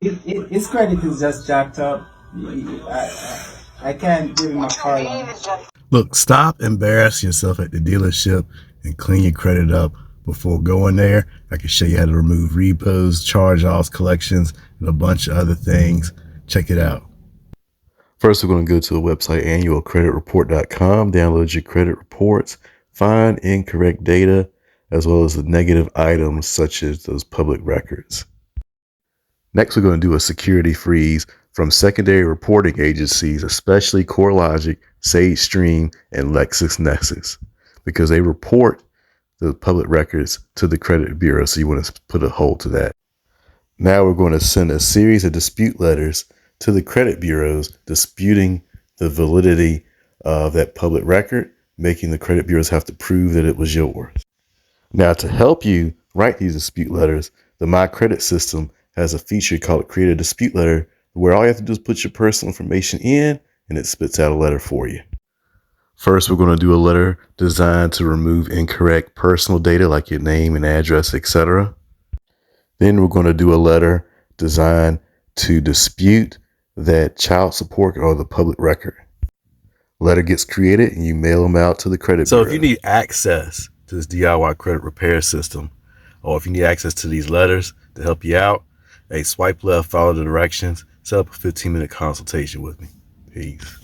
His credit is just jacked up. I can't give him a car loan. Look, stop embarrassing yourself at the dealership and clean your credit up before going there. I can show you how to remove repos, charge-offs, collections, and a bunch of other things. Check it out. First, we're going to go to the website annualcreditreport.com, download your credit reports, find incorrect data, as well as the negative items such as those public records. Next, we're going to do a security freeze from secondary reporting agencies, especially CoreLogic, SageStream, and LexisNexis, because they report the public records to the credit bureau. So you want to put a hold to that. Now we're going to send a series of dispute letters to the credit bureaus disputing the validity of that public record, making the credit bureaus have to prove that it was yours. Now, to help you write these dispute letters, the My Credit system has a feature called Create a Dispute Letter, where all you have to do is put your personal information in and it spits out a letter for you. First, we're going to do a letter designed to remove incorrect personal data like your name and address, etc. Then we're going to do a letter designed to dispute that child support or the public record. Letter gets created and you mail them out to the credit bureau. So if you need access to this DIY credit repair system, or if you need access to these letters to help you out, hey, swipe left, follow the directions, set up a 15-minute consultation with me. Peace.